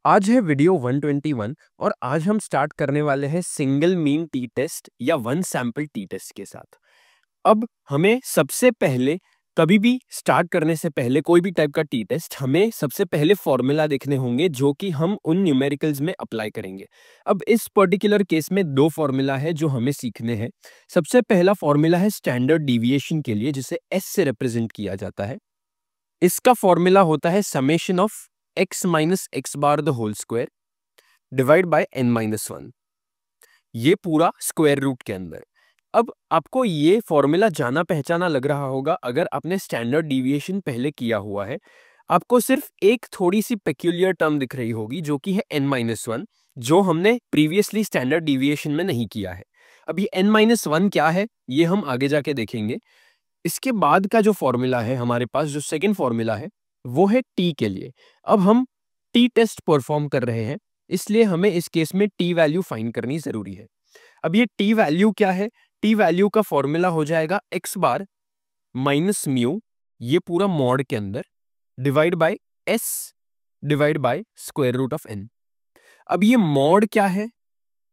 आज है वीडियो 121 और आज हम स्टार्ट करने वाले हैं सिंगल मीन टी टेस्ट या वन सैंपल टी टेस्ट के साथ। अब हमें सबसे पहले कभी भी स्टार्ट करने से पहले कोई भी टाइप का टी टेस्ट हमें सबसे पहले फॉर्मूला देखने होंगे जो कि हम उन न्यूमेरिकल्स में अप्लाई करेंगे। अब इस पर्टिकुलर केस में दो फॉर्मूला है जो हमें सीखने हैं। सबसे पहला फॉर्मूला है स्टैंडर्ड डिविएशन के लिए जिसे एस से रिप्रेजेंट किया जाता है। इसका फॉर्मूला होता है summation of x minus x bar the whole square divide by n minus 1, ये पूरा स्क्वायर रूट के अंदर। अब आपको ये फॉर्मूला जाना पहचाना लग रहा होगा अगर आपने स्टैंडर्ड डिविएशन पहले किया हुआ है। आपको सिर्फ एक थोड़ी सी पेक्यूलियर टर्म दिख रही होगी जो कि है n माइनस 1, जो हमने प्रीवियसली स्टैंडर्ड डिविएशन में नहीं किया है। अब ये n माइनस 1 क्या है ये हम आगे जाके देखेंगे। इसके बाद का जो फॉर्मूला है हमारे पास, जो सेकंड फॉर्मूला है वो है टी के लिए। अब हम टी टेस्ट परफॉर्म कर रहे हैं इसलिए हमें इस केस में टी वैल्यू फाइंड करनी जरूरी है। अब ये टी वैल्यू क्या है? टी वैल्यू का फॉर्मूला हो जाएगा एक्स बार माइनस म्यू, ये पूरा मॉड के अंदर, divide by S divide by square root of N. अब ये मॉड क्या है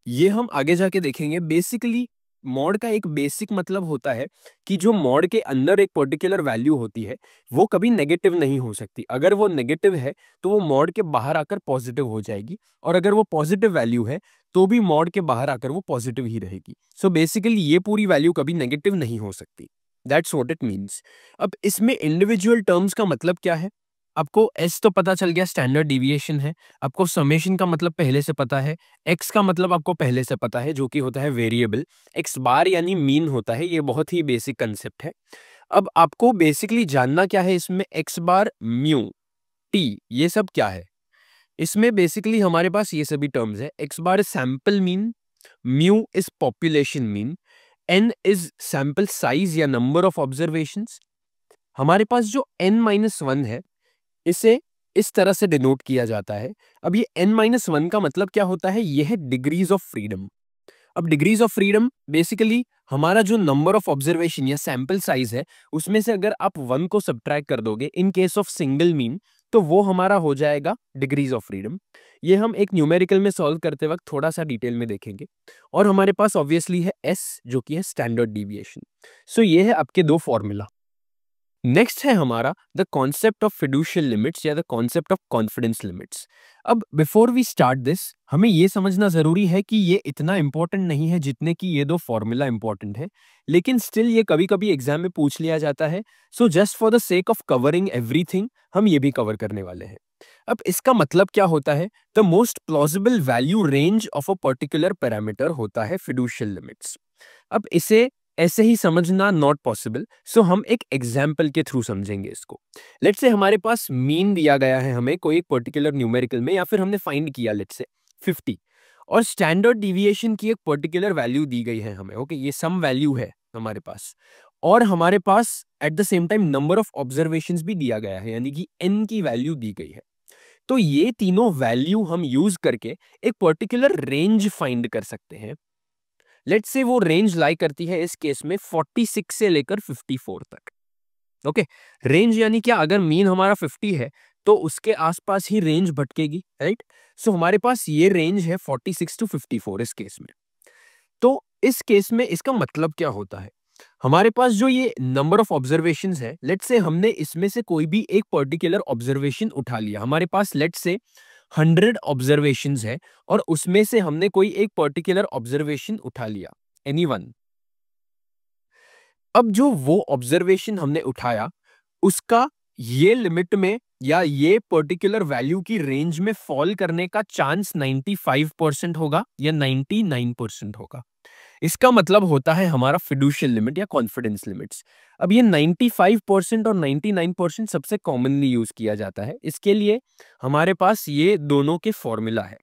ये हम आगे जाके देखेंगे। बेसिकली मॉड का एक बेसिक मतलब होता है कि जो मॉड के अंदर एक पर्टिकुलर वैल्यू होती है वो कभी नेगेटिव नहीं हो सकती। अगर वो नेगेटिव है तो वो मॉड के बाहर आकर पॉजिटिव हो जाएगी, और अगर वो पॉजिटिव वैल्यू है तो भी मॉड के बाहर आकर वो पॉजिटिव ही रहेगी। सो बेसिकली ये पूरी वैल्यू कभी नेगेटिव नहीं हो सकती। That's what it means. अब इसमें इंडिविजुअल टर्म्स का मतलब क्या है? आपको एस तो पता चल गया, स्टैंडर्ड डिविएशन है। आपको समेशन का मतलब पहले से पता है। एक्स का मतलब आपको पहले से पता है जो कि होता है वेरिएबल। एक्स बार यानी मीन होता है, ये बहुत ही बेसिक कंसेप्ट है। अब आपको बेसिकली जानना क्या है इसमें, एक्स बार, म्यू, टी, ये सब क्या है। इसमें बेसिकली हमारे पास ये सभी टर्म्स है। X bar is sample mean, mu is population mean, N is sample size या नंबर ऑफ ऑब्जर्वेशंस। हमारे पास जो n माइनस 1 है इसे इस तरह से डिनोट किया जाता है। अब ये n माइनस 1 का मतलब क्या होता है? ये है डिग्रीज ऑफ फ्रीडम। अब डिग्रीज ऑफ फ्रीडम बेसिकली हमारा जो नंबर ऑफ ऑब्जर्वेशन या सैंपल साइज है उसमें से अगर आप 1 को सब्ट्रैक्ट कर दोगे in case of single mean तो वो हमारा हो जाएगा डिग्रीज ऑफ फ्रीडम। ये हम एक न्यूमेरिकल में सॉल्व करते वक्त थोड़ा सा डिटेल में देखेंगे। और हमारे पास ऑब्वियसली है s जो कि है स्टैंडर्ड डिविएशन। सो ये है आपके दो फॉर्मूला। नेक्स्ट है हमारा द कॉन्सेप्ट ऑफ फिडुशियल लिमिट्स या the concept of confidence limits. अब बिफोर वी स्टार्ट दिस हमें यह समझना जरूरी है कि ये इतना इंपॉर्टेंट नहीं है जितने कि ये दो फॉर्मूला इंपॉर्टेंट है, लेकिन स्टिल ये कभी कभी एग्जाम में पूछ लिया जाता है। So just for the sake of covering everything हम ये भी कवर करने वाले हैं। अब इसका मतलब क्या होता है? The most plausible value range of a particular parameter होता है फिडुशियल लिमिट्स। अब इसे ऐसे ही समझना नॉट पॉसिबल, सो हम एक एग्जाम्पल के थ्रू समझेंगे इसको। लेट्स से हमारे पास मीन दिया गया है हमें कोई एक पर्टिकुलर न्यूमेरिकल में, या फिर हमने फाइंड किया लेट्स से 50, और स्टैंडर्ड डिविएशन की एक पर्टिकुलर वैल्यू दी गई है हमें। ओके, ये सम वैल्यू है हमारे पास, और हमारे पास at the same time number of observations भी दिया गया है, यानी कि n की वैल्यू दी गई है। तो ये तीनों वैल्यू हम यूज करके एक पर्टिकुलर रेंज फाइंड कर सकते हैं। लेट्स से वो रेंज लाई करती है इस केस में 46 से लेकर 54 तक। ओके, रेंज यानी क्या? अगर मीन हमारा 50 है तो उसके आसपास ही रेंज भटकेगी, राइट। सो हमारे पास ये रेंज है 46 टू 54 इस केस में। तो इस केस में इसका मतलब क्या होता है? हमारे पास जो ये नंबर ऑफ ऑब्जर्वेशंस है, लेट्स से हमने इसमें से कोई भी एक पर्टिकुलर ऑब्जर्वेशन उठा लिया। हमारे पास लेट्स से 100 ऑब्जर्वेशंस है और उसमें से हमने कोई एक पर्टिकुलर ऑब्जर्वेशन उठा लिया, एनी वन। अब जो वो ऑब्जर्वेशन हमने उठाया उसका ये लिमिट में या ये पर्टिकुलर वैल्यू की रेंज में फॉल करने का चांस 95% होगा या 99% होगा। इसका मतलब होता है हमारा फिडुशियल लिमिट या कॉन्फिडेंस लिमिट्स। अब ये 95% और 99% सबसे कॉमनली यूज किया जाता है। इसके लिए हमारे पास ये दोनों के फॉर्मूला है।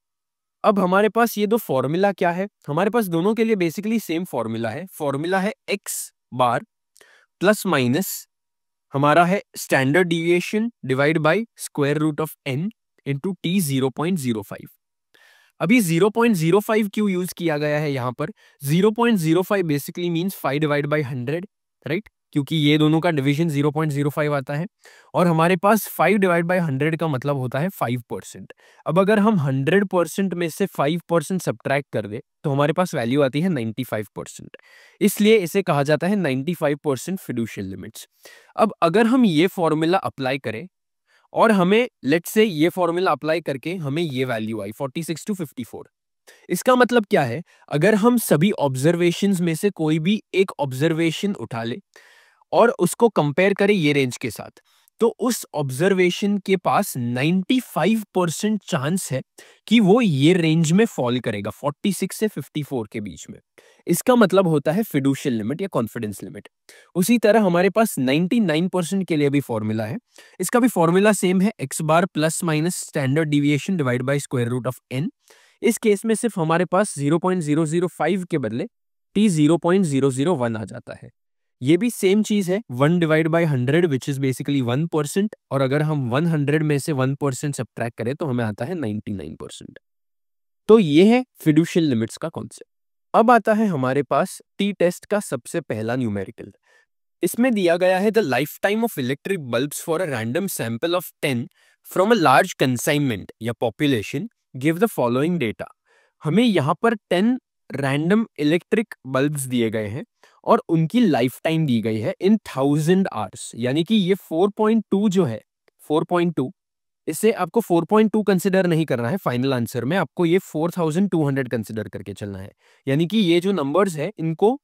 अब हमारे पास ये दो फॉर्मूला क्या है? हमारे पास दोनों के लिए बेसिकली सेम फॉर्मूला है। फॉर्मूला है एक्स बार प्लस माइनस हमारा है standard deviation divide by square root of n into T 0.05। अभी 0.05 क्यों यूज किया गया है यहाँ पर? 0.05 basically means 5 divide by 100, right. क्योंकि ये दोनों का डिवीजन 0.05 आता है, और हमारे पास 5 डिवाइड बाय 100 का मतलब होता है 5%। अब अगर हम 100% में से 5% सब्ट्रैक्ट कर दे तो हमारे पास वैल्यू आती है 95%। इसलिए इसे कहा जाता है 95% फिडुशियल लिमिट्स। अब अगर हम ये फॉर्मूला अप्लाई करें और हमें लेट्स से ये फॉर्मूला अप्लाई करके हमें ये वैल्यू आई 46 to 54, इसका मतलब क्या है? अगर हम सभी ऑब्जर्वेशंस में से कोई भी एक ऑब्जर्वेशन उठा ले और उसको कंपेयर करें ये रेंज के साथ, तो उस ऑब्जर्वेशन के पास 95% चांस है कि वो ये रेंज में फॉल करेगा 46 से 54 के बीच में। इसका मतलब होता है फिडुशियल लिमिट या कॉन्फिडेंस लिमिट। उसी तरह हमारे पास 99% के लिए भी फॉर्मूला है। इसका भी फॉर्मूला सेम है, x bar plus minus standard deviation divide by square root of n। इस केस में सिर्फ हमारे पास 0.005 के बदले t 0.001 आ जाता है। ये भी सेम चीज है, 1 divide by 100 which is basically 1%, और अगर हम 100 में से 1% सब्ट्रैक्ट करें तो हमें आता है 99%। तो ये है फिडुशियल लिमिट्स का कॉन्सेप्ट। अब आता है हमारे पास टी टेस्ट का सबसे पहला न्यूमेरिकल। इसमें दिया गया है the life time of electric bulbs for a random sample of 10 from a large consignment या population, give the following data. हमें यहाँ पर 10 रैंडम इलेक्ट्रिक बल्ब्स दिए गए हैं और उनकी लाइफ टाइम दी गई है इन 1000 आवर्स, यानी कि ये 4.2 जो है 4.2, इससे आपको 4.2 कंसिडर नहीं करना है फाइनल आंसर में, आपको ये 4200 कंसिडर करके चलना है। यानी कि ये जो नंबर्स है इनको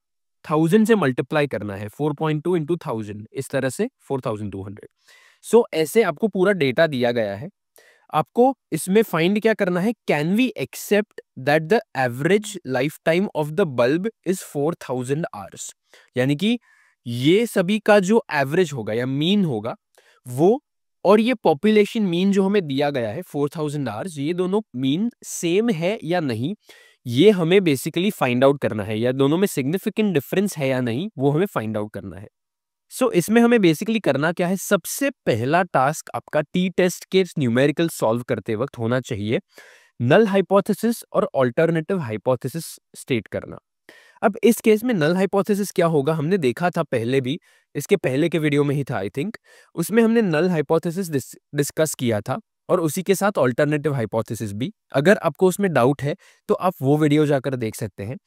1000 से मल्टीप्लाई करना है, 4.2 इंटू 1000, इस तरह से 4200। सो ऐसे आपको पूरा डेटा दिया गया है। आपको इसमें फाइंड क्या करना है, can we accept that the average life time of the bulb is 4000 hours. यानी कि ये सभी का जो एवरेज होगा या मीन होगा वो, और ये पॉपुलेशन मीन जो हमें दिया गया है 4000 आवर्स, ये दोनों मीन सेम है या नहीं, ये हमें बेसिकली फाइंड आउट करना है, या दोनों में सिग्निफिकेंट डिफरेंस है या नहीं वो हमें फाइंड आउट करना है। सो इसमें हमें बेसिकली करना क्या है, सबसे पहला टास्क आपका टी टेस्ट के न्यूमेरिकल सॉल्व करते वक्त होना चाहिए नल हाइपोथेसिस और अल्टरनेटिव हाइपोथेसिस स्टेट करना। अब इस केस में नल हाइपोथेसिस क्या होगा, हमने देखा था पहले भी, इसके पहले के वीडियो में ही था आई थिंक, उसमें हमने नल हाइपोथेसिस डिस्कस किया था और उसी के साथ अल्टरनेटिव हाइपोथेसिस भी। अगर आपको उसमें डाउट है तो आप वो वीडियो जाकर देख सकते हैं।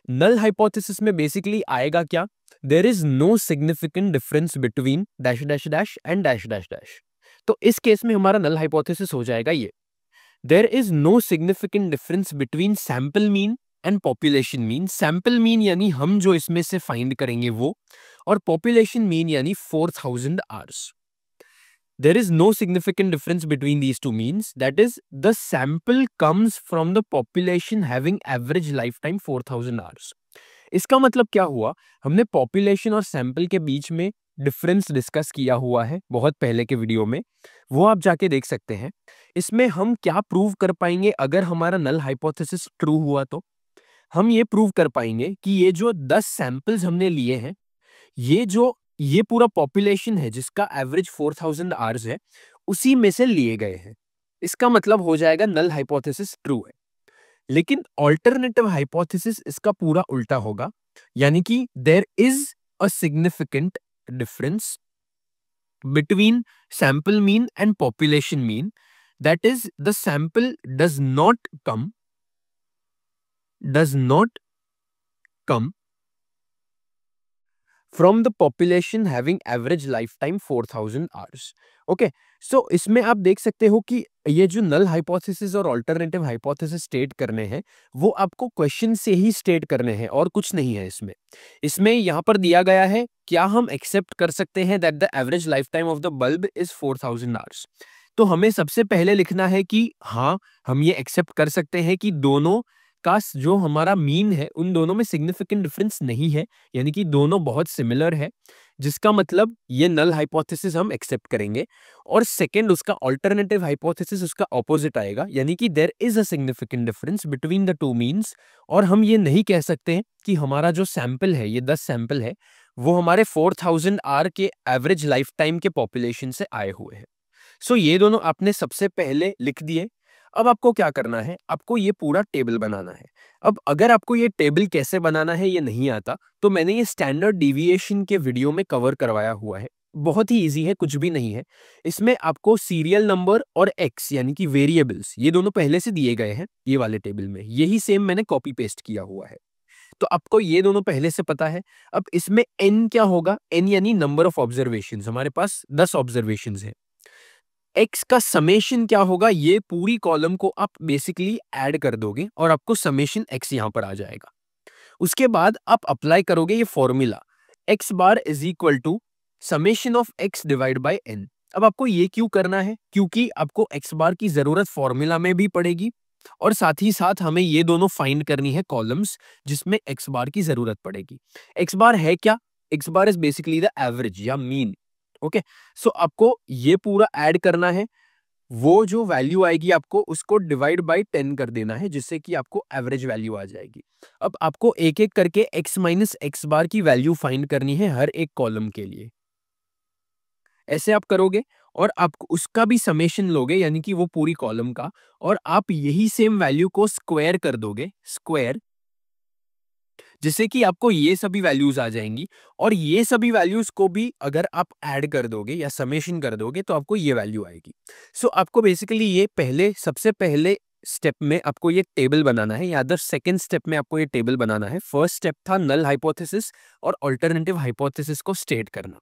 नल हाइपोथेसिस में बेसिकली आएगा क्या, there is no significant difference between dash dash dash and dash dash dash. तो इस केस में हमारा नल हाइपोथेसिस हो जाएगा ये, there is no significant difference between sample mean and population mean. Sample mean यानी हम जो इसमें से फाइंड करेंगे वो, और पॉपुलेशन मीन यानी 4000 hours. There is no significant difference between these two means. That is, the sample comes from the population having average lifetime 4000 hours. इसका मतलब क्या हुआ, हमने पॉपुलेशन और सैंपल के बीच में डिफरेंस डिस्कस किया हुआ है बहुत पहले के वीडियो में, वो आप जाके देख सकते हैं। इसमें हम क्या प्रूव कर पाएंगे, अगर हमारा नल हाइपोथेसिस ट्रू हुआ तो हम ये प्रूव कर पाएंगे कि ये जो 10 सैंपल्स हमने लिए हैं, ये पूरा पॉपुलेशन है जिसका एवरेज 4000 आवर्स है, उसी में से लिए गए हैं। इसका मतलब हो जाएगा नल हाइपोथेसिस ट्रू है। लेकिन अल्टरनेटिव हाइपोथेसिस इसका पूरा उल्टा होगा, यानी कि there is a significant difference between sample mean and population mean. That is, the sample does not come from the population having average lifetime 4000 hours. Okay, so इसमें आप देख सकते हो कि ये जो नल हाइपोथेसिस और अल्टरनेटिव हाइपोथेसिस स्टेट करने हैं वो आपको क्वेश्चन से ही स्टेट करने हैं और कुछ नहीं है इसमें यहाँ पर दिया गया है, क्या हम एक्सेप्ट कर सकते हैं that the average life time of the bulb is 4000 hours. तो हमें सबसे पहले लिखना है कि हाँ, हम ये एक्सेप्ट कर सकते हैं कि दोनों का जो हमारा मीन है उन दोनों में सिग्निफिकेंट डिफरेंस नहीं है, यानी कि दोनों बहुत सिमिलर है, जिसका मतलब ये नल हाइपोथेसिस हम एक्सेप्ट करेंगे। और सेकंड, उसका अल्टरनेटिव हाइपोथेसिस उसका ऑपोजिट आएगा, यानी कि there is a significant difference between the two means. और हम ये नहीं कह सकते हैं कि हमारा जो सैंपल है, ये 10 सैंपल है, वो हमारे 4000 आर के एवरेज लाइफ टाइम के पॉपुलेशन से आए हुए हैं। सो ये दोनों आपने सबसे पहले लिख दिए। अब आपको क्या करना है, आपको ये पूरा टेबल बनाना है। अब अगर आपको ये टेबल कैसे बनाना है ये नहीं आता, तो मैंने ये स्टैंडर्ड डेविएशन के वीडियो में कवर करवाया हुआ है। बहुत ही ईज़ी है, कुछ भी नहीं है। इसमें आपको सीरियल नंबर और एक्स यानी कि वेरिएबल्स ये दोनों पहले से दिए गए हैं ये वाले टेबल में। यही सेम मैंने कॉपी पेस्ट किया हुआ है। तो आपको ये दोनों पहले से पता है। अब इसमें n क्या होगा? n यानी नंबर ऑफ ऑब्जर्वेशंस, हमारे पास 10 ऑब्जर्वेशंस हैं। x का समेशन क्या होगा? ये पूरी कॉलम को आप बेसिकली ऐड कर दोगे और आपको समेशन x यहां पर आ जाएगा। उसके बाद आप अप्लाई करोगे ये formula, x bar is equal to summation of x divide by n। अब आपको ये क्यों करना है? क्योंकि आपको x बार की जरूरत फॉर्मूला में भी पड़ेगी और साथ ही साथ हमें ये दोनों फाइंड करनी है कॉलम्स जिसमें x बार की जरूरत पड़ेगी। x बार है क्या? x bar is basically the average या मीन। ओके, सो आपको ये पूरा ऐड करना है। वो जो वैल्यू आएगी आपको उसको डिवाइड बाय 10 कर देना है, जिससे कि आपको एवरेज वैल्यू आ जाएगी। अब आपको एक एक करके x माइनस एक्स बार की वैल्यू फाइंड करनी है हर एक कॉलम के लिए। ऐसे आप करोगे और आप उसका भी समेशन लोगे यानी कि वो पूरी कॉलम का, और आप यही सेम वैल्यू को स्क्वायर कर दोगे, स्क्वायर, जिससे कि आपको ये सभी वैल्यूज आ जाएंगी। और ये सभी वैल्यूज को भी अगर आप ऐड कर दोगे या समेशन कर दोगे तो आपको ये वैल्यू आएगी। सो आपको बेसिकली ये सबसे पहले स्टेप में आपको ये टेबल बनाना है, या अदर सेकेंड स्टेप में आपको ये टेबल बनाना है। फर्स्ट स्टेप था नल हाइपोथेसिस और अल्टरनेटिव हाइपोथेसिस को स्टेट करना।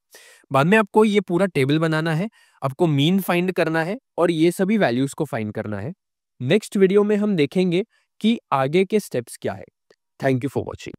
बाद में आपको ये पूरा टेबल बनाना है, आपको मीन फाइंड करना है और ये सभी वैल्यूज को फाइंड करना है। नेक्स्ट वीडियो में हम देखेंगे कि आगे के स्टेप्स क्या है। Thank you for watching.